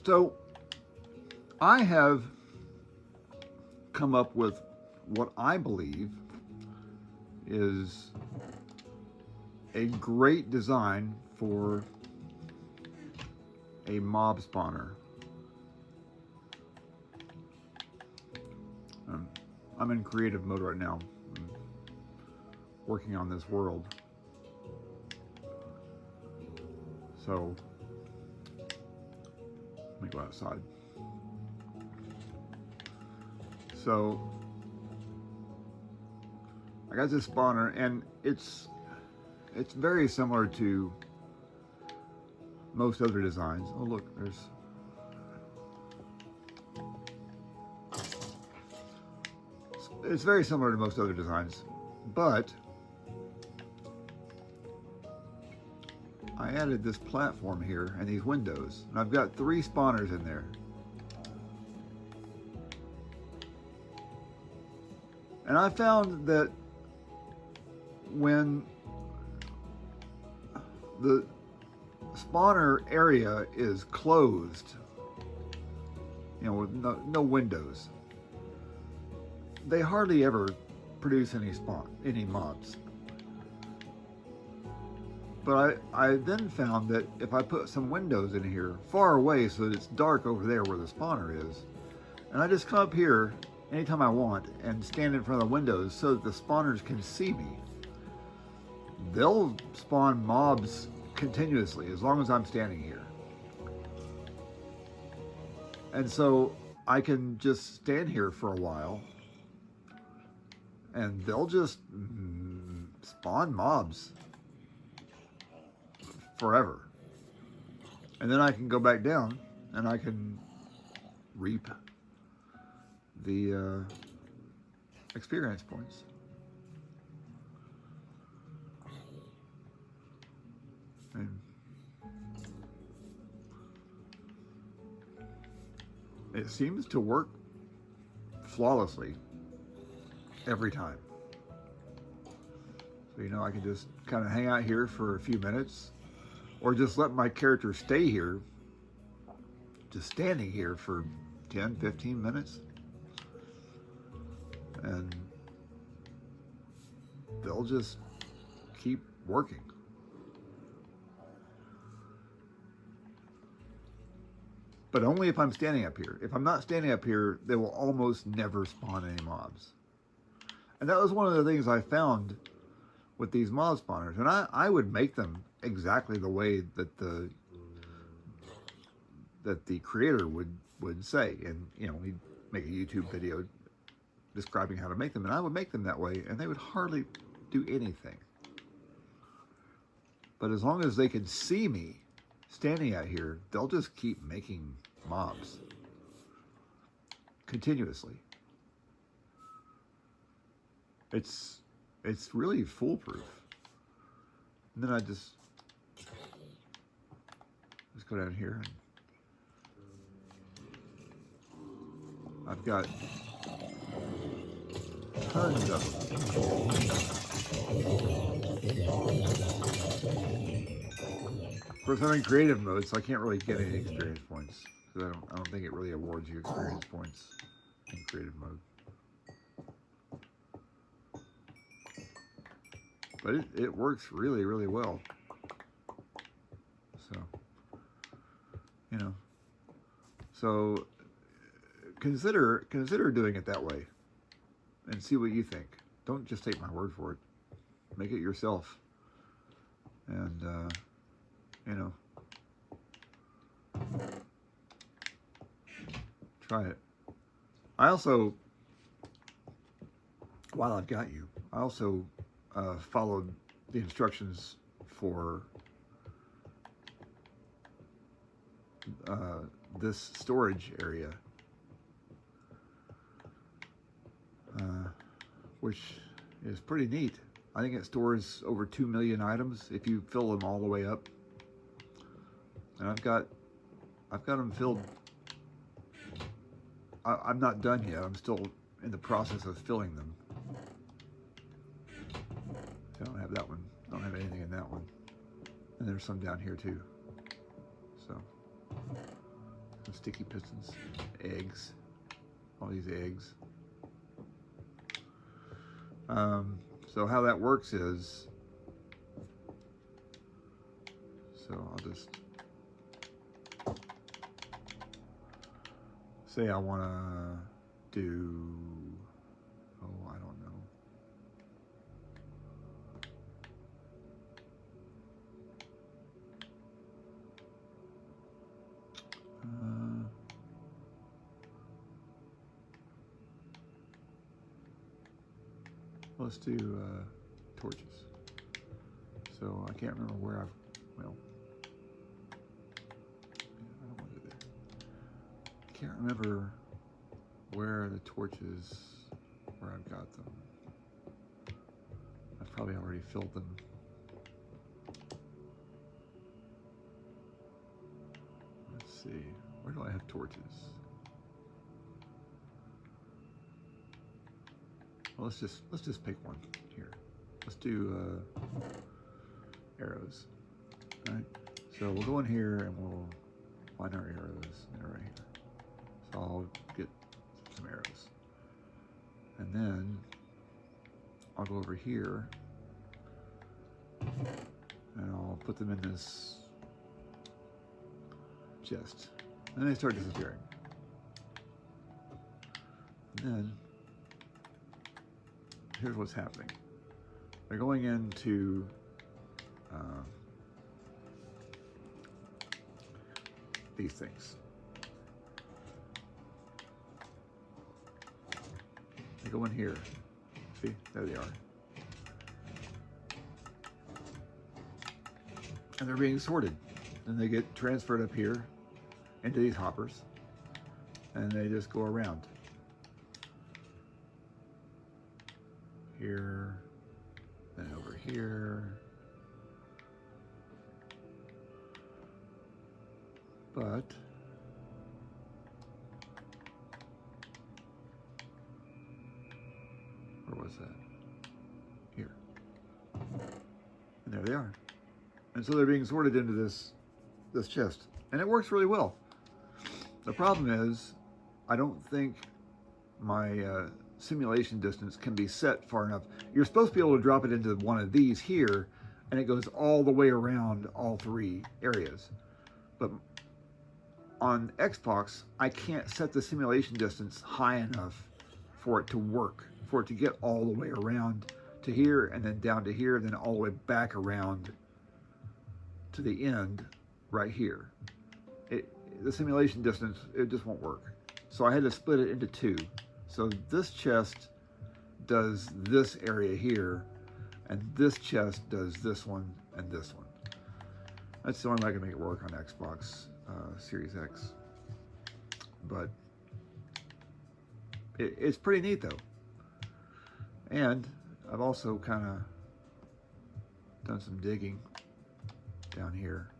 So I have come up with what I believe is a great design for a mob spawner. Um, I'm in creative mode right now. I'm working on this world. So let me go outside. So I got this spawner, and it's very similar to most other designs. Oh look, it's very similar to most other designs, but I added this platform here and these windows, and I've got 3 spawners in there. And I found that when the spawner area is closed, you know, with no windows, they hardly ever produce any mobs. But I then found that if I put some windows in here far away so that it's dark over there where the spawner is, and I just come up here anytime I want and stand in front of the windows so that the spawners can see me, they'll spawn mobs continuously as long as I'm standing here. And so I can just stand here for a while and they'll just spawn mobs forever. And then I can go back down and I can reap the experience points. And it seems to work flawlessly every time. So, you know, I can just kind of hang out here for a few minutes, or just let my character stay here, just standing here for 10, 15 minutes. And they'll just keep working. But only if I'm standing up here. If I'm not standing up here, they will almost never spawn any mobs. And that was one of the things I found with these mob spawners. And I would make them exactly the way that the creator would say. And, you know, he'd make a YouTube video describing how to make them. And I would make them that way, and they would hardly do anything. But as long as they can see me standing out here, they'll just keep making mobs continuously. It's really foolproof. And then I just go down here, and I've got tons of them. Of course, I'm in creative mode, so I can't really get any experience points, because I don't think it really awards you experience points in creative mode. But it works really, really well. So, you know, so consider doing it that way, and see what you think. Don't just take my word for it. Make it yourself, and you know, try it. I also, while I've got you, I also followed the instructions for this storage area, which is pretty neat. I think it stores over 2 million items if you fill them all the way up. And I've got them filled. I'm not done yet. I'm still in the process of filling them. I don't have that one. I don't have anything in that one. And there's some down here too. So sticky pistons, eggs, all these eggs. So how that works is, so I'll just say I want to do, oh, I don't know. Let's do torches. So I can't remember where I've, well, I don't want to do that. I can't remember where the torches, where I've got them. I've probably already filled them. Let's see, where do I have torches? Well, let's just pick one here. Let's do arrows. All right. So we'll go in here and we'll find our arrows. They're right here. So I'll get some arrows, and then I'll go over here and I'll put them in this chest. And then they start disappearing. And then here's what's happening. They're going into these things. They go in here. See, there they are. And they're being sorted. And they get transferred up here into these hoppers. And they just go around. Here, then over here. But where was that? Here. And there they are. And so they're being sorted into this chest. And it works really well. The problem is, I don't think my simulation distance can be set far enough. You're supposed to be able to drop it into one of these here, and it goes all the way around all three areas. But on Xbox, I can't set the simulation distance high enough for it to work, for it to get all the way around to here, and then down to here, and then all the way back around to the end right here. The simulation distance, it just won't work. So I had to split it into two. So this chest does this area here, and this chest does this one and this one. That's the only way I can make it work on Xbox Series X. But it's pretty neat though. And I've also kind of done some digging down here.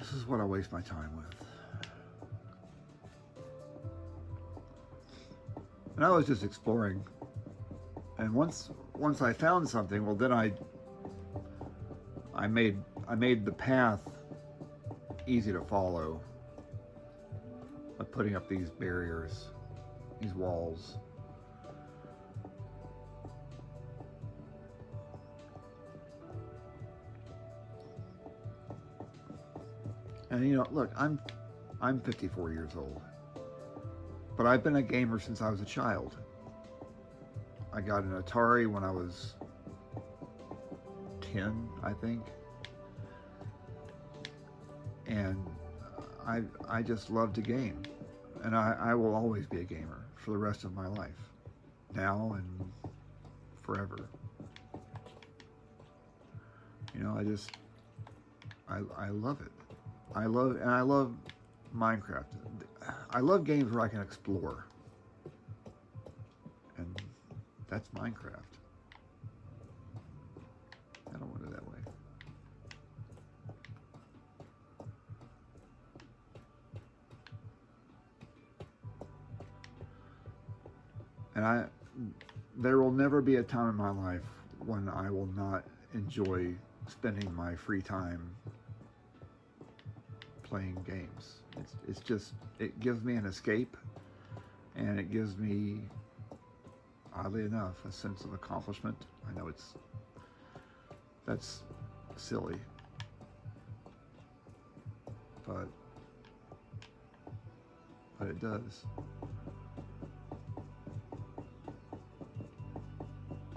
This is what I waste my time with. And I was just exploring. And once I found something, well then I made the path easy to follow by putting up these barriers, these walls. And you know, look, I'm 54 years old, but I've been a gamer since I was a child. I got an Atari when I was 10, I think. And I just love to game. And I will always be a gamer for the rest of my life. Now and forever. You know, I love it. I love Minecraft. I love games where I can explore. And that's Minecraft. I don't want it that way. And there will never be a time in my life when I will not enjoy spending my free time playing games. It's just, it gives me an escape, and it gives me, oddly enough, a sense of accomplishment. I know that's silly, but it does.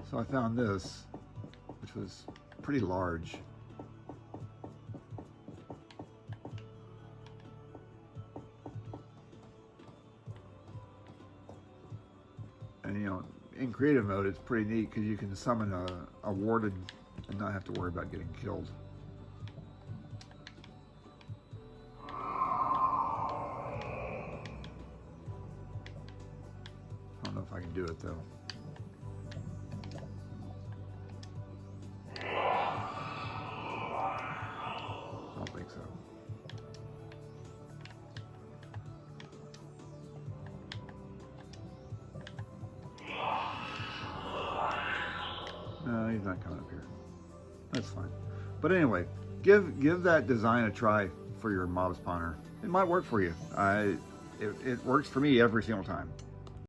So I found this, which was pretty large. And in creative mode, it's pretty neat because you can summon a warden and not have to worry about getting killed. I don't know if I can do it though. I don't think so. No, he's not coming up here. That's fine. But anyway, give that design a try for your mob spawner. It might work for you. It works for me every single time.